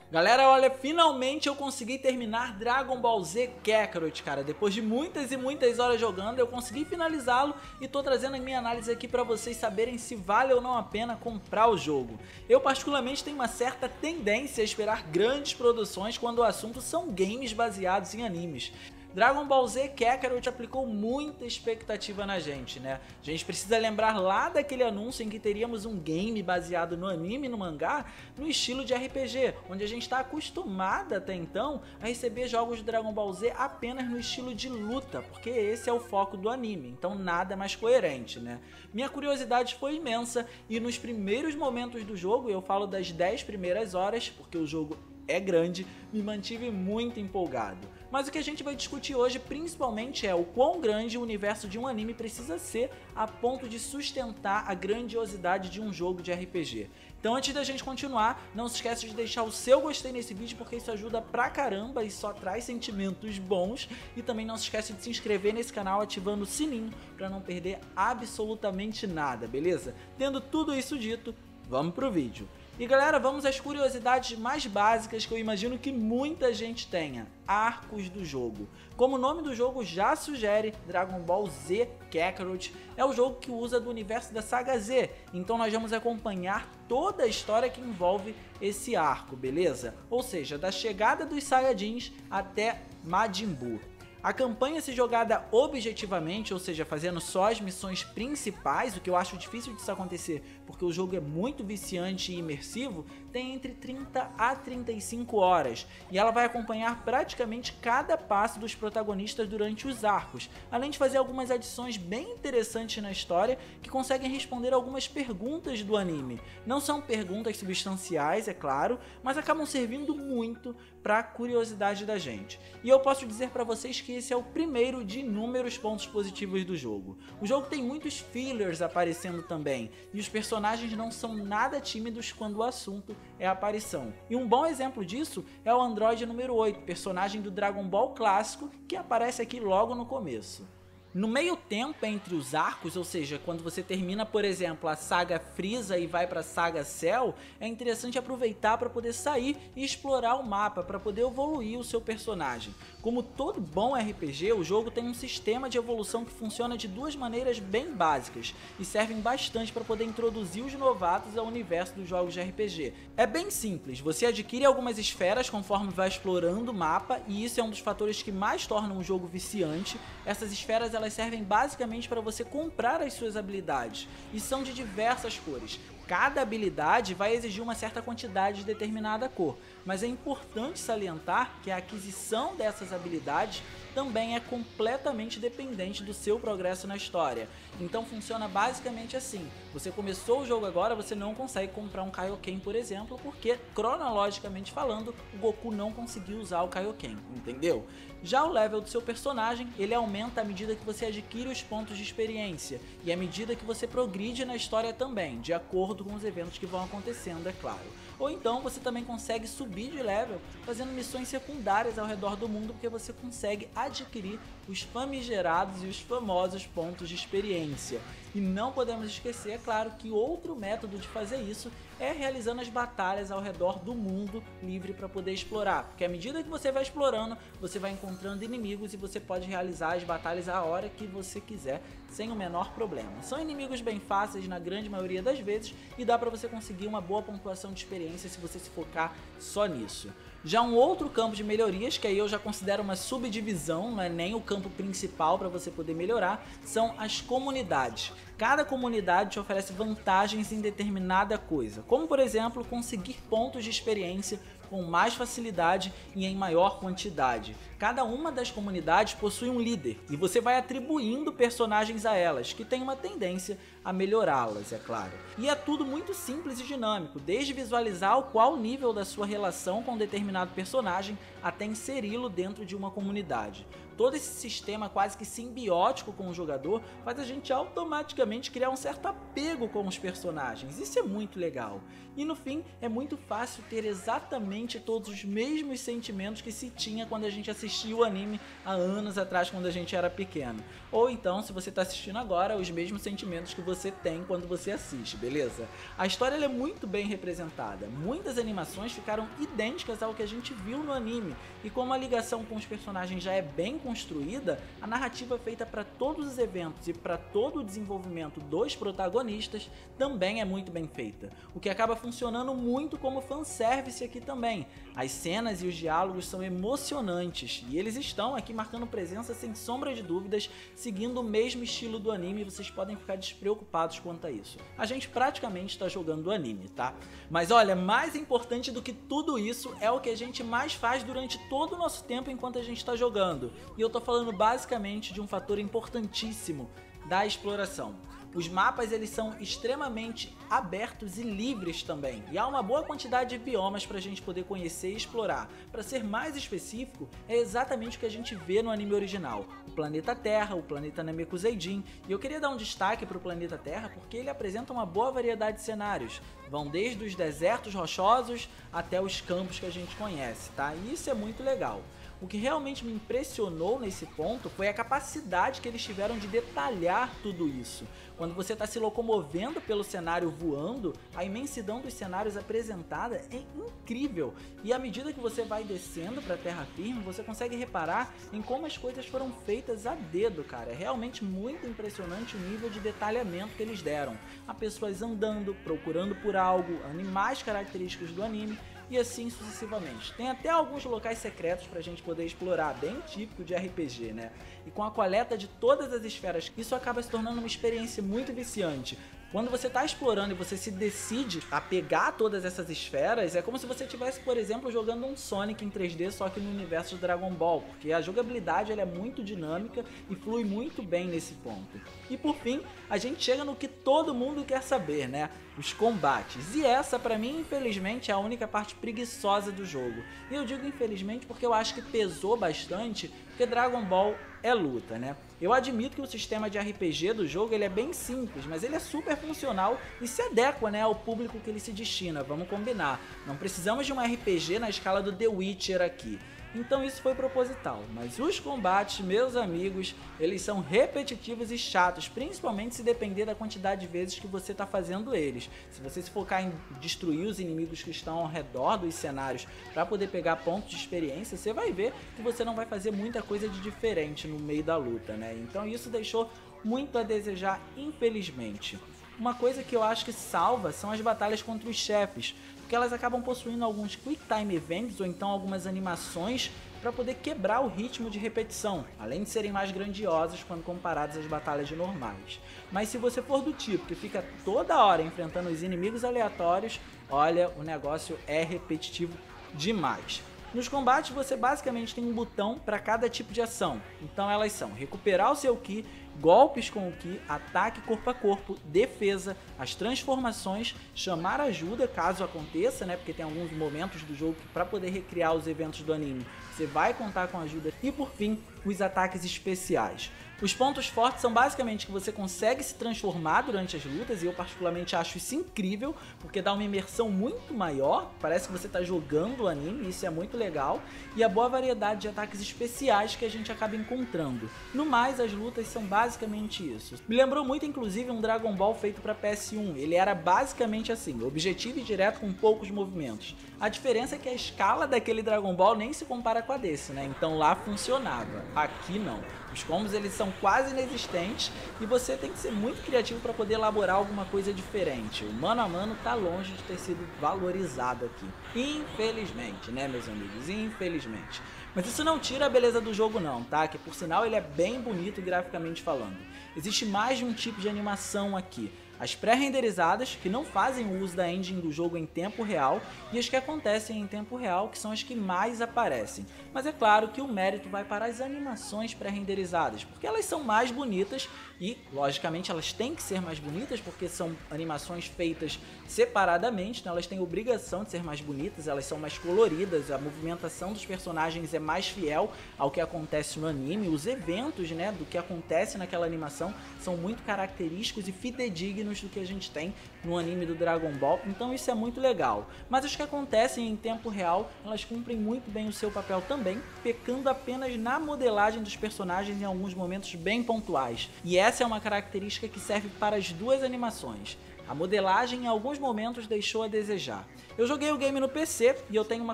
Galera, olha, finalmente eu consegui terminar Dragon Ball Z Kakarot, cara. Depois de muitas e muitas horas jogando, eu consegui finalizá-lo e tô trazendo a minha análise aqui pra vocês saberem se vale ou não a pena comprar o jogo. Eu particularmente tenho uma certa tendência a esperar grandes produções quando o assunto são games baseados em animes. Dragon Ball Z Kakarot aplicou muita expectativa na gente, né? A gente precisa lembrar lá daquele anúncio em que teríamos um game baseado no anime e no mangá no estilo de RPG, onde a gente está acostumado até então a receber jogos de Dragon Ball Z apenas no estilo de luta, porque esse é o foco do anime, então nada mais coerente, né? Minha curiosidade foi imensa e nos primeiros momentos do jogo, eu falo das 10 primeiras horas, porque o jogo é grande, me mantive muito empolgado. Mas o que a gente vai discutir hoje principalmente é o quão grande o universo de um anime precisa ser a ponto de sustentar a grandiosidade de um jogo de RPG. Então antes da gente continuar, não se esqueça de deixar o seu gostei nesse vídeo porque isso ajuda pra caramba e só traz sentimentos bons. E também não se esqueça de se inscrever nesse canal ativando o sininho para não perder absolutamente nada, beleza? Tendo tudo isso dito, vamos pro vídeo. E galera, vamos às curiosidades mais básicas que eu imagino que muita gente tenha. Arcos do jogo. Como o nome do jogo já sugere, Dragon Ball Z Kakarot é o jogo que usa do universo da saga Z. Então nós vamos acompanhar toda a história que envolve esse arco, beleza? Ou seja, da chegada dos Saiyajins até Majin Buu. A campanha, se jogada objetivamente, ou seja, fazendo só as missões principais, o que eu acho difícil disso acontecer porque o jogo é muito viciante e imersivo, tem entre 30 a 35 horas e ela vai acompanhar praticamente cada passo dos protagonistas durante os arcos, além de fazer algumas adições bem interessantes na história que conseguem responder algumas perguntas do anime. Não são perguntas substanciais, é claro, mas acabam servindo muito para a curiosidade da gente. E eu posso dizer para vocês que esse é o primeiro de inúmeros pontos positivos do jogo. O jogo tem muitos fillers aparecendo também, e os personagens não são nada tímidos quando o assunto é a aparição. E um bom exemplo disso é o Android número 8, personagem do Dragon Ball clássico, que aparece aqui logo no começo. No meio tempo entre os arcos, ou seja, quando você termina, por exemplo, a saga Frieza e vai para a saga Cell, é interessante aproveitar para poder sair e explorar o mapa, para poder evoluir o seu personagem. Como todo bom RPG, o jogo tem um sistema de evolução que funciona de duas maneiras bem básicas e servem bastante para poder introduzir os novatos ao universo dos jogos de RPG. É bem simples, você adquire algumas esferas conforme vai explorando o mapa e isso é um dos fatores que mais tornam o jogo viciante. Essas esferas elas servem basicamente para você comprar as suas habilidades e são de diversas cores. Cada habilidade vai exigir uma certa quantidade de determinada cor, mas é importante salientar que a aquisição dessas habilidades também é completamente dependente do seu progresso na história. Então funciona basicamente assim: você começou o jogo agora, você não consegue comprar um Kaioken, por exemplo, porque cronologicamente falando, o Goku não conseguiu usar o Kaioken, entendeu? Já o level do seu personagem, ele aumenta à medida que você adquire os pontos de experiência e à medida que você progride na história também, de acordo com os eventos que vão acontecendo, é claro. Ou então você também consegue subir de level fazendo missões secundárias ao redor do mundo, porque você consegue adquirir os famigerados e os famosos pontos de experiência. E não podemos esquecer, é claro, que outro método de fazer isso é realizando as batalhas ao redor do mundo livre para poder explorar, porque à medida que você vai explorando, você vai encontrando inimigos e você pode realizar as batalhas a hora que você quiser, sem o menor problema. São inimigos bem fáceis na grande maioria das vezes e dá para você conseguir uma boa pontuação de experiência se você se focar só nisso. Já um outro campo de melhorias, que aí eu já considero uma subdivisão, não é nem o campo principal para você poder melhorar, são as comunidades. Cada comunidade te oferece vantagens em determinada coisa, como por exemplo conseguir pontos de experiência com mais facilidade e em maior quantidade. Cada uma das comunidades possui um líder e você vai atribuindo personagens a elas, que tem uma tendência a melhorá-las, é claro. E é tudo muito simples e dinâmico, desde visualizar qual nível da sua relação com um determinado personagem até inseri-lo dentro de uma comunidade. Todo esse sistema quase que simbiótico com o jogador faz a gente automaticamente criar um certo apego com os personagens. Isso é muito legal. E no fim, é muito fácil ter exatamente todos os mesmos sentimentos que se tinha quando a gente assistia o anime há anos atrás, quando a gente era pequeno. Ou então, se você está assistindo agora, os mesmos sentimentos que você você tem quando você assiste, beleza? A história ela é muito bem representada, muitas animações ficaram idênticas ao que a gente viu no anime, e como a ligação com os personagens já é bem construída, a narrativa feita para todos os eventos e para todo o desenvolvimento dos protagonistas também é muito bem feita, o que acaba funcionando muito como fanservice aqui também. As cenas e os diálogos são emocionantes e eles estão aqui marcando presença sem sombra de dúvidas, seguindo o mesmo estilo do anime, e vocês podem ficar despreocupados quanto a isso. A gente praticamente está jogando o anime, tá? Mas olha, mais importante do que tudo isso é o que a gente mais faz durante todo o nosso tempo enquanto a gente está jogando. E eu tô falando basicamente de um fator importantíssimo, da exploração. Os mapas eles são extremamente abertos e livres também, e há uma boa quantidade de biomas para a gente poder conhecer e explorar. Para ser mais específico, é exatamente o que a gente vê no anime original, o planeta Terra, o planeta Namekuseidin, e eu queria dar um destaque para o planeta Terra porque ele apresenta uma boa variedade de cenários, vão desde os desertos rochosos até os campos que a gente conhece, tá? E isso é muito legal. O que realmente me impressionou nesse ponto foi a capacidade que eles tiveram de detalhar tudo isso. Quando você está se locomovendo pelo cenário voando, a imensidão dos cenários apresentada é incrível. E à medida que você vai descendo para a terra firme, você consegue reparar em como as coisas foram feitas a dedo, cara. É realmente muito impressionante o nível de detalhamento que eles deram. Há pessoas andando, procurando por algo, animais característicos do anime, e assim sucessivamente. Tem até alguns locais secretos pra gente poder explorar, bem típico de RPG, né? E com a coleta de todas as esferas, isso acaba se tornando uma experiência muito viciante. Quando você está explorando e você se decide a pegar todas essas esferas, é como se você estivesse, por exemplo, jogando um Sonic em 3D, só que no universo de Dragon Ball, porque a jogabilidade ela é muito dinâmica e flui muito bem nesse ponto. E por fim, a gente chega no que todo mundo quer saber, né? Os combates. E essa, pra mim, infelizmente, é a única parte preguiçosa do jogo. E eu digo infelizmente porque eu acho que pesou bastante, porque Dragon Ball é luta, né? Eu admito que o sistema de RPG do jogo ele é bem simples, mas ele é super funcional e se adequa, né, ao público que ele se destina, vamos combinar. Não precisamos de um RPG na escala do The Witcher aqui. Então isso foi proposital, mas os combates, meus amigos, eles são repetitivos e chatos, principalmente se depender da quantidade de vezes que você está fazendo eles. Se você se focar em destruir os inimigos que estão ao redor dos cenários para poder pegar pontos de experiência, você vai ver que você não vai fazer muita coisa de diferente no meio da luta, né? Então isso deixou muito a desejar, infelizmente. Uma coisa que eu acho que salva são as batalhas contra os chefes, porque elas acabam possuindo alguns Quick Time Events ou então algumas animações para poder quebrar o ritmo de repetição, além de serem mais grandiosas quando comparadas às batalhas normais. Mas se você for do tipo que fica toda hora enfrentando os inimigos aleatórios, olha, o negócio é repetitivo demais. Nos combates você basicamente tem um botão para cada tipo de ação, então elas são recuperar o seu Ki, golpes com o Ki, ataque corpo a corpo, defesa, as transformações, chamar ajuda caso aconteça, né? Porque tem alguns momentos do jogo que para poder recriar os eventos do anime você vai contar com ajuda, e por fim os ataques especiais. Os pontos fortes são basicamente que você consegue se transformar durante as lutas, e eu particularmente acho isso incrível, porque dá uma imersão muito maior, parece que você está jogando o anime, isso é muito legal, e a boa variedade de ataques especiais que a gente acaba encontrando. No mais, as lutas são basicamente isso. Me lembrou muito, inclusive, um Dragon Ball feito para PS1, ele era basicamente assim, objetivo e direto com poucos movimentos. A diferença é que a escala daquele Dragon Ball nem se compara com a desse, né? Então lá funcionava, aqui não. Os combos eles são quase inexistentes e você tem que ser muito criativo para poder elaborar alguma coisa diferente. O mano a mano tá longe de ter sido valorizado aqui. Infelizmente, né, meus amigos? Infelizmente. Mas isso não tira a beleza do jogo não, tá? Que por sinal ele é bem bonito graficamente falando. Existe mais de um tipo de animação aqui. As pré-renderizadas, que não fazem o uso da engine do jogo em tempo real, e as que acontecem em tempo real, que são as que mais aparecem. Mas é claro que o mérito vai para as animações pré-renderizadas, porque elas são mais bonitas e, logicamente, elas têm que ser mais bonitas, porque são animações feitas separadamente, então elas têm obrigação de ser mais bonitas, elas são mais coloridas, a movimentação dos personagens é mais fiel ao que acontece no anime, os eventos, né, do que acontece naquela animação são muito característicos e fidedignos dignos do que a gente tem no anime do Dragon Ball, então isso é muito legal. Mas as que acontecem em tempo real, elas cumprem muito bem o seu papel também, pecando apenas na modelagem dos personagens em alguns momentos bem pontuais. E essa é uma característica que serve para as duas animações. A modelagem em alguns momentos deixou a desejar. Eu joguei o game no PC e eu tenho uma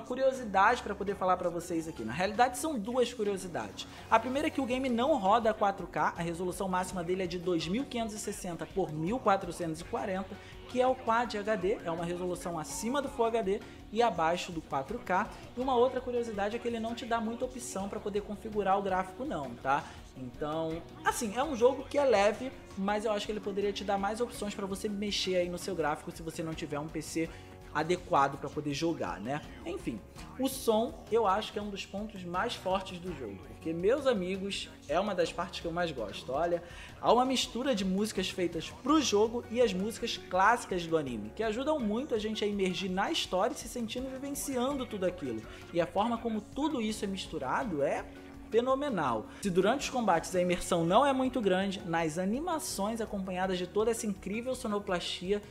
curiosidade para poder falar para vocês aqui. Na realidade são duas curiosidades. A primeira é que o game não roda a 4K, a resolução máxima dele é de 2560 por 1440, que é o Quad HD, é uma resolução acima do Full HD e abaixo do 4K. E uma outra curiosidade é que ele não te dá muita opção para poder configurar o gráfico não, tá? Então, assim, é um jogo que é leve, mas eu acho que ele poderia te dar mais opções para você mexer aí no seu gráfico se você não tiver um PC adequado para poder jogar, né? Enfim, o som eu acho que é um dos pontos mais fortes do jogo, porque, meus amigos, é uma das partes que eu mais gosto. Olha, há uma mistura de músicas feitas pro jogo e as músicas clássicas do anime, que ajudam muito a gente a imergir na história e se sentindo vivenciando tudo aquilo. E a forma como tudo isso é misturado é fenomenal. Se durante os combates a imersão não é muito grande, nas animações acompanhadas de toda essa incrível sonoplastia,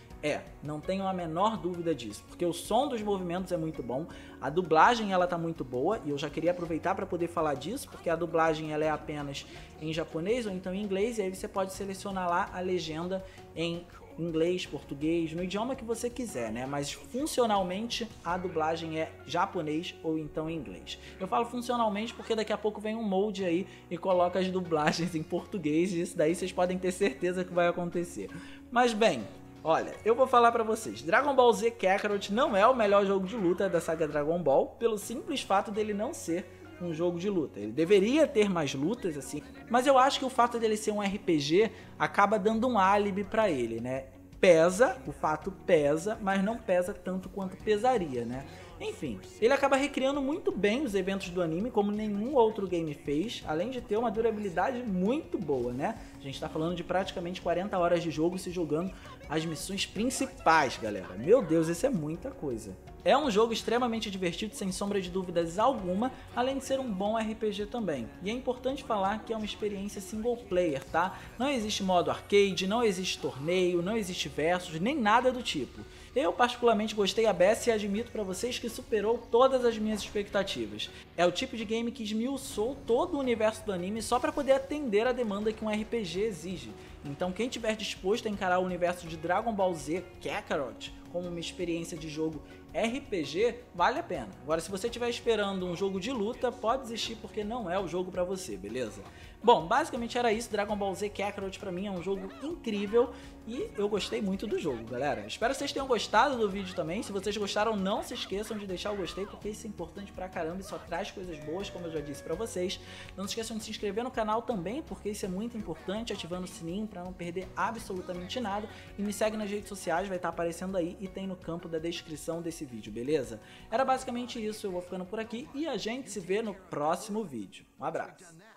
não tenho a menor dúvida disso, porque o som dos movimentos é muito bom, a dublagem ela tá muito boa, e eu já queria aproveitar para poder falar disso, porque a dublagem ela é apenas em japonês ou então em inglês, e aí você pode selecionar lá a legenda em inglês, português, no idioma que você quiser, né? Mas funcionalmente a dublagem é japonês ou então inglês. Eu falo funcionalmente porque daqui a pouco vem um molde aí e coloca as dublagens em português, e isso daí vocês podem ter certeza que vai acontecer. Mas bem, olha, eu vou falar pra vocês, Dragon Ball Z Kakarot não é o melhor jogo de luta da saga Dragon Ball, pelo simples fato dele não ser um jogo de luta. Ele deveria ter mais lutas, assim, mas eu acho que o fato dele ser um RPG acaba dando um álibi pra ele, né? Pesa, o fato pesa, mas não pesa tanto quanto pesaria, né? Enfim, ele acaba recriando muito bem os eventos do anime, como nenhum outro game fez, além de ter uma durabilidade muito boa, né? A gente tá falando de praticamente 40 horas de jogo se jogando as missões principais, galera. Meu Deus, isso é muita coisa. É um jogo extremamente divertido, sem sombra de dúvidas alguma, além de ser um bom RPG também. E é importante falar que é uma experiência single player, tá? Não existe modo arcade, não existe torneio, não existe versus, nem nada do tipo. Eu particularmente gostei a beça e admito pra vocês que superou todas as minhas expectativas. É o tipo de game que esmiuçou todo o universo do anime só pra poder atender a demanda que um RPG exige. Então quem tiver disposto a encarar o universo de Dragon Ball Z Kakarot como uma experiência de jogo RPG, vale a pena. Agora, se você estiver esperando um jogo de luta, pode desistir porque não é o jogo pra você, beleza? Bom, basicamente era isso. Dragon Ball Z Kakarot pra mim é um jogo incrível e eu gostei muito do jogo, galera. Espero que vocês tenham gostado do vídeo também. Se vocês gostaram, não se esqueçam de deixar o gostei, porque isso é importante pra caramba e só traz coisas boas, como eu já disse pra vocês. Não se esqueçam de se inscrever no canal também, porque isso é muito importante, ativando o sininho pra não perder absolutamente nada. E me segue nas redes sociais, vai estar aparecendo aí e tem no campo da descrição desse vídeo, beleza? Era basicamente isso, eu vou ficando por aqui e a gente se vê no próximo vídeo. Um abraço!